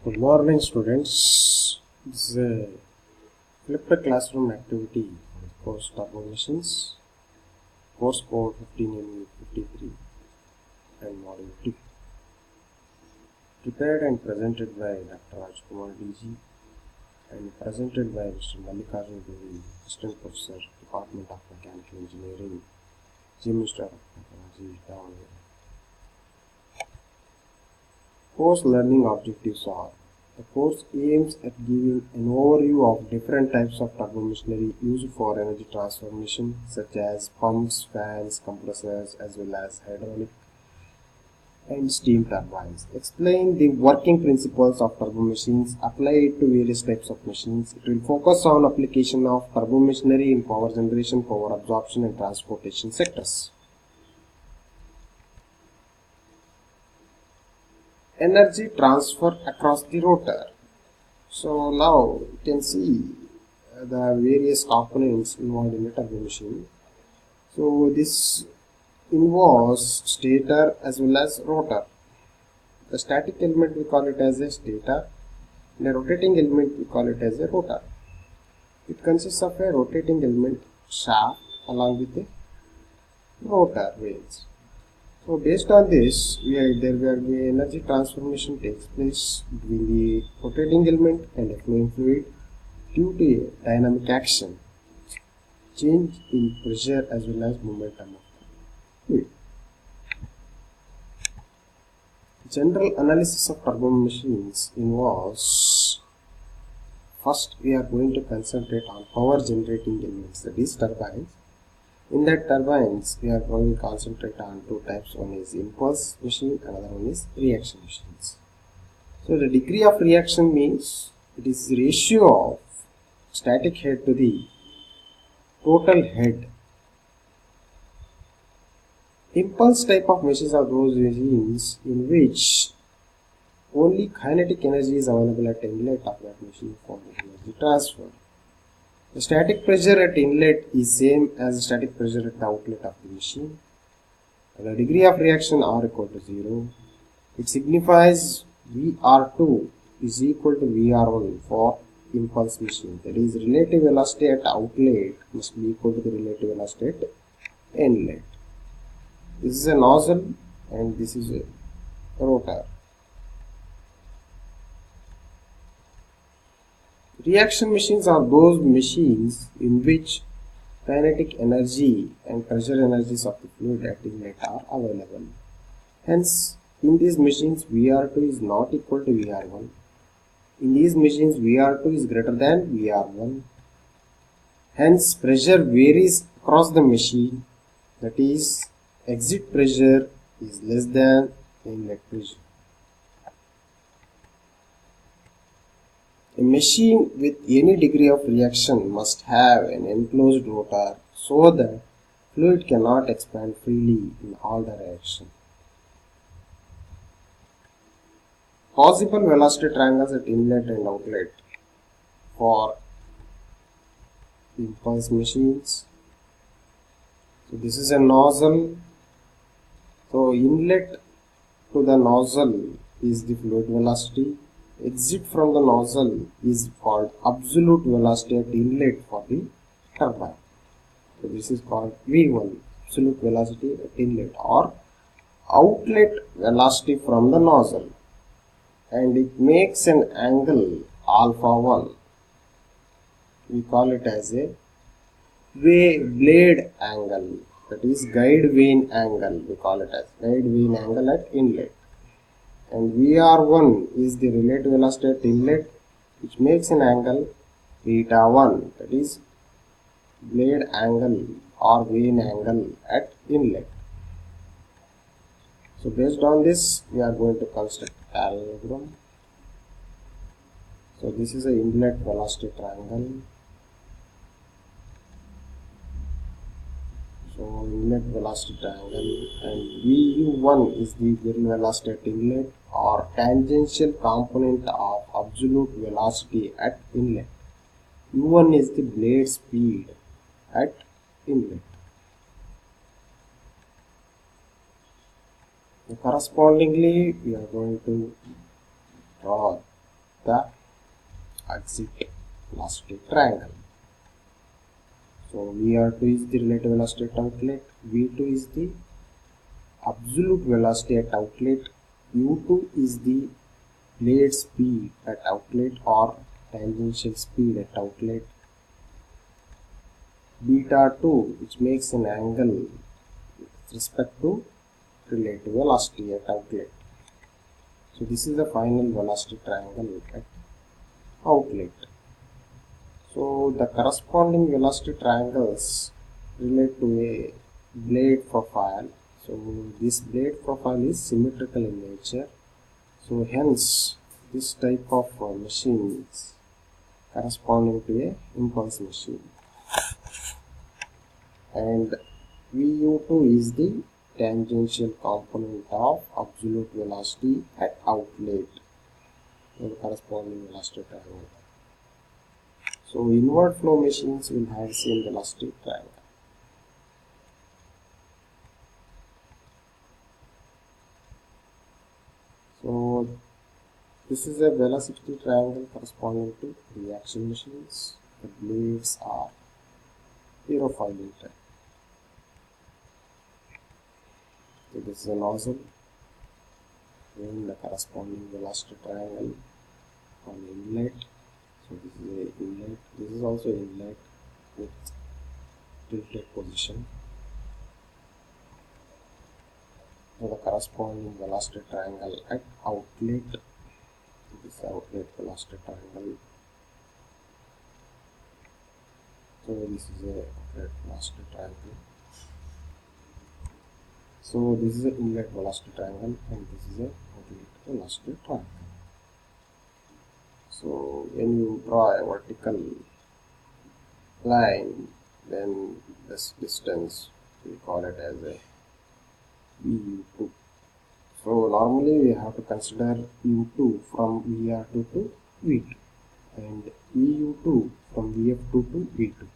Good morning, students. This is a flipped classroom activity for course turbo machines, course code 15ME53 and module 2. Prepared and presented by Dr. Rajkumar DG and presented by Mr. Mallikarjun Devi, Assistant Professor, Department of Mechanical Engineering, Minister of Technology, Davao. Course learning objectives are: the course aims at giving an overview of different types of turbo machinery used for energy transformation, such as pumps, fans, compressors, as well as hydraulic and steam turbines. Explain the working principles of turbo machines, apply it to various types of machines. It will focus on application of turbo machinery in power generation, power absorption and transportation sectors. Energy transfer across the rotor. So now you can see the various components involved in a turbo machine. So this involves stator as well as rotor. The static element we call it as a stator, and a rotating element we call it as a rotor. It consists of a rotating element shaft along with a rotor wheels. So based on this, there will be energy transformation takes place between the rotating element and a flowing fluid due to a dynamic action, change in pressure as well as momentum of the fluid. General analysis of turbo machines involves: first we are going to concentrate on power generating elements, that is turbines. In that turbines, we are going to concentrate on two types. One is impulse machine, another one is reaction machines. So the degree of reaction means it is the ratio of static head to the total head. Impulse type of machines are those machines in which only kinetic energy is available at inlet of that machine for energy transfer. The static pressure at inlet is same as the static pressure at the outlet of the machine. The degree of reaction R equal to 0. It signifies VR2 is equal to VR1 for impulse machine. That is, relative velocity at outlet must be equal to the relative velocity at inlet. This is a nozzle and this is a rotor. Reaction machines are those machines in which kinetic energy and pressure energies of the fluid at inlet are available. Hence, in these machines VR2 is not equal to VR1. In these machines VR2 is greater than VR1. Hence, pressure varies across the machine, that is, exit pressure is less than inlet pressure. A machine with any degree of reaction must have an enclosed rotor so that fluid cannot expand freely in all directions. Possible velocity triangles at inlet and outlet for impulse machines. So this is a nozzle. So inlet to the nozzle is the fluid velocity. Exit from the nozzle is called absolute velocity at inlet for the turbine. So this is called V1, absolute velocity at inlet, or outlet velocity from the nozzle, and it makes an angle alpha 1. We call it as a blade angle, that is guide vane angle. We call it as guide vane angle at inlet. And VR1 is the relative velocity at inlet, which makes an angle beta 1, that is blade angle or vane angle at inlet. So based on this, we are going to construct parallelogram. So this is an inlet velocity triangle. So inlet velocity triangle, and VU1 is the very velocity at inlet or tangential component of absolute velocity at inlet. U1 is the blade speed at inlet. So correspondingly, we are going to draw the exit velocity triangle. So VR2 is the relative velocity at outlet, V2 is the absolute velocity at outlet, U2 is the blade speed at outlet or tangential speed at outlet, beta 2 which makes an angle with respect to relative velocity at outlet. So this is the final velocity triangle at outlet. So the corresponding velocity triangles relate to a blade profile. So this blade profile is symmetrical in nature. So hence this type of machine is corresponding to a impulse machine. And VU2 is the tangential component of absolute velocity at outlet, the corresponding velocity triangle. So inward flow machines will have same velocity triangle. So this is a velocity triangle corresponding to reaction machines. The blades are aerofoiling type. So this is a nozzle in the corresponding velocity triangle on inlet. So this is a inlet. This is also inlet with tilted position. So the corresponding velocity triangle at outlet. This is outlet velocity triangle. So this is a outlet velocity triangle. So this is an inlet velocity triangle and this is a outlet velocity triangle. So when you draw a vertical line, then this distance we call it as a VU2. So normally we have to consider U2 from VR2 to V2 and VU2 from VF2 to V2.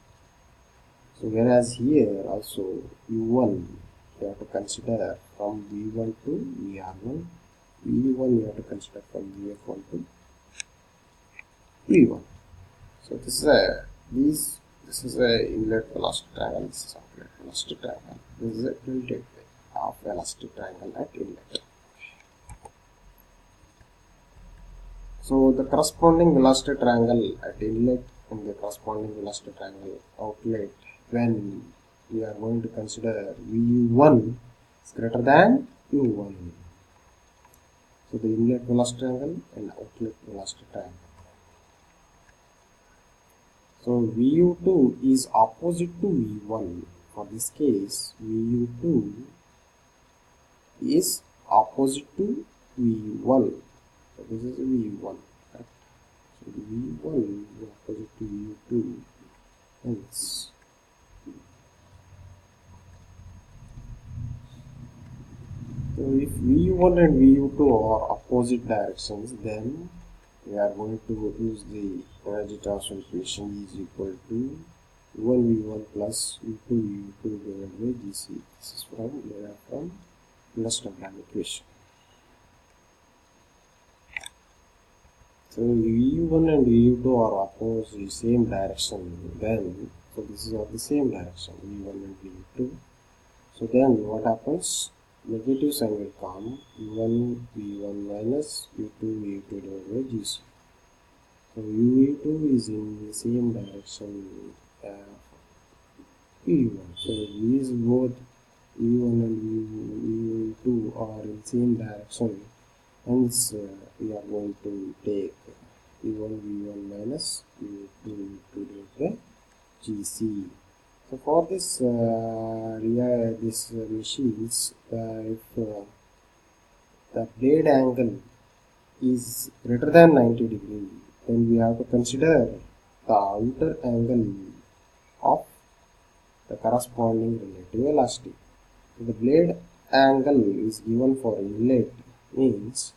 So whereas here also U1 you have to consider from V1 to VR1, V1 you have to consider from VF1 to V1. So this is a inlet velocity triangle, this is outlet velocity triangle, this is a tilted way of velocity triangle at inlet. So the corresponding velocity triangle at inlet and the corresponding velocity triangle outlet, when we are going to consider VU1 is greater than U1. So the inlet velocity triangle and outlet velocity triangle. So VU2 is opposite to V1. For this case, VU2 is opposite to V1. So this is V1. Right? So V1 is opposite to V2. Hence, so if V1 and VU2 are opposite directions, then we are going to use the energy transfer equation is equal to U1 V1 plus U2 V2 divided by dc. This is from Lewis diagram equation. So U1 and U2 are opposed in the same direction, then so this is of the same direction, V1 and V2. So then what happens? Negative sign will come, U1 V1 minus U2 V2 divided by GC. So U2 is in the same direction V1. So these both V1 and V2 are in same direction. Hence we are going to take U1 V1 minus U2 V2 divided by GC. So for this machines, if the blade angle is greater than 90 degree, then we have to consider the outer angle of the corresponding relative velocity. So the blade angle is given for inlet, means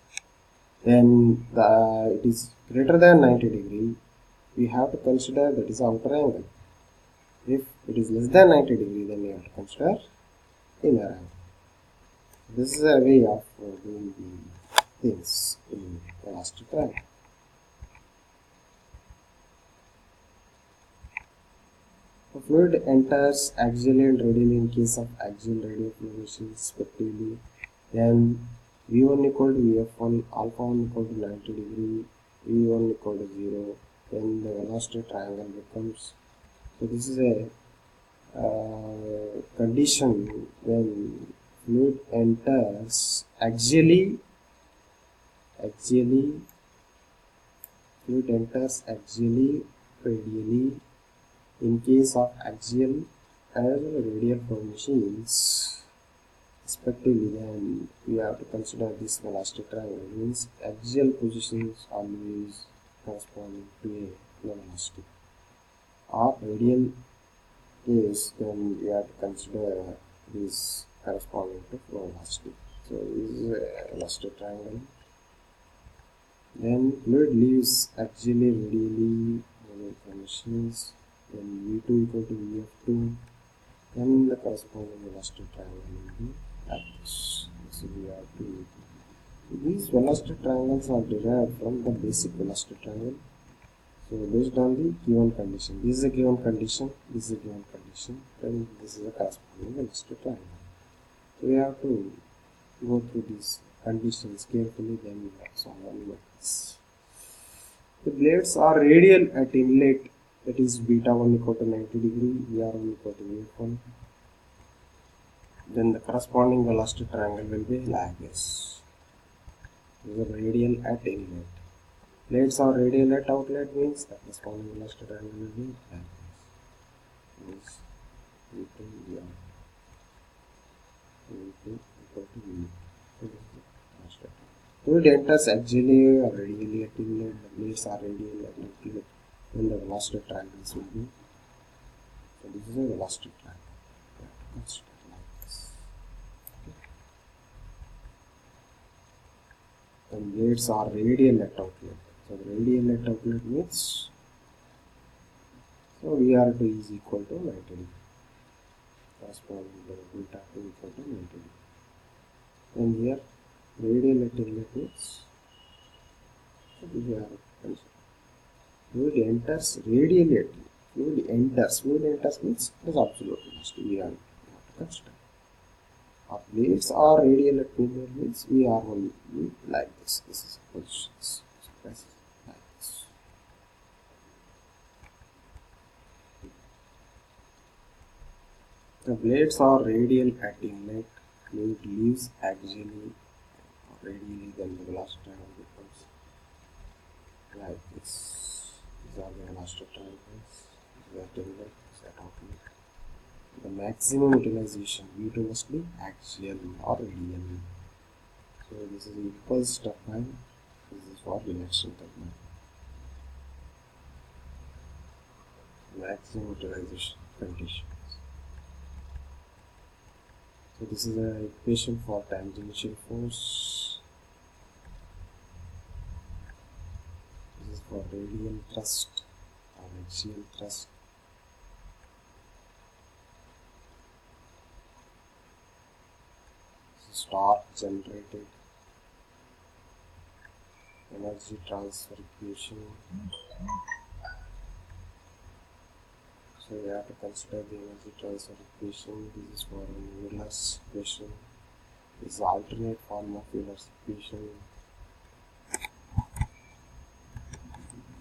then it is greater than 90 degree, we have to consider that is outer angle. If it is less than 90 degree, then we have to consider inner angle. This is a way of doing the things in velocity triangle. The fluid enters axially and radially in case of axial radial flow machine respectively. Then V1 equal to Vf1, alpha 1 equal to 90 degree, V1 equal to 0. Then the velocity triangle becomes. So this is a condition when fluid enters axially, fluid enters axially, radially. In case of axial and radial flow machines respectively, then we have to consider this velocity triangle. Means axial positions always corresponding to a velocity, or radial case, then we have to consider this corresponding to flow velocity. So this is a velocity triangle. Then fluid leaves axially, radially, radial machines. Then V2 equal to Vf2. Then the corresponding velocity triangle will be like this. So we have to. These velocity triangles are derived from the basic velocity triangle. So based on the given condition, this is a given condition, this is a given condition, then this is a corresponding velocity triangle. So we have to go through these conditions carefully, then we have to solve our methods. The blades are radial at inlet, that is beta 1 equal to 90 degree, VR1 equal to Vf1. Then the corresponding velocity triangle will be like this. This is a radial at inlet. Blades are radial at outlet means the corresponding velocity triangle will be like this. V2 VR. V2 equal to V. Fluid enters axially or radially at inlet. The blades are radial at outlet. Then the velocity triangles will be. So this is a velocity triangle. We have to consider like this. Okay. And blades are radial at outlet. So the radial at outlet means. So VR2 is equal to 90 degree. Corresponding to beta 2 equal to 90 degree. And here radial at inlet means. So we are considered. Fluid enters radially at inlet. Fluid enters means it is absolute velocity. We have to consider. Our blades are radial at inlet means we are only like this. This is positions. So this is like this. The blades are radial at inlet. Fluid leaves axially or radially, then the velocity triangle becomes like this. These are the velocity triangles. These are inlet, these are outlet. The maximum utilization V2 must be axial or radial. So this is impulse turbine. This is for reaction turbine. Maximum utilization conditions. So this is an equation for tangential force. This is for radial thrust or axial thrust. This is torque generated. Energy transfer equation. So we have to consider the energy transfer equation. This is for Euler's equation. This is the alternate form of Euler's equation.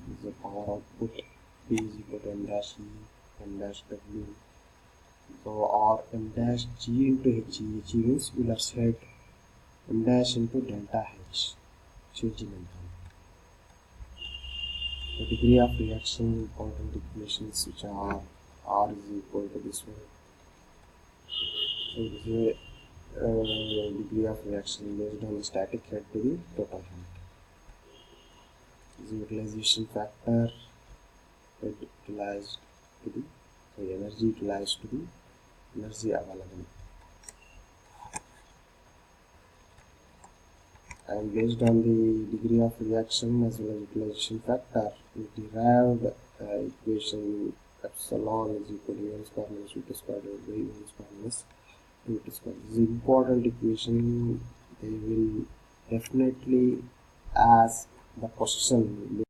This is the power output. P is equal to M dash E, M dash W. So or M dash G into H E. H E means Euler's head. M dash into delta H. Changing momentum. The degree of reaction, important equations which are R is equal to this one. So this is a degree of reaction based on the static head to the total head. This is utilization factor utilized to the energy utilized to the energy available. And based on the degree of reaction as well as utilization factor, we derived equation epsilon is equal to V1 square minus V2 square divided by V1 square minus V2 square. This is an important equation. They will definitely ask the question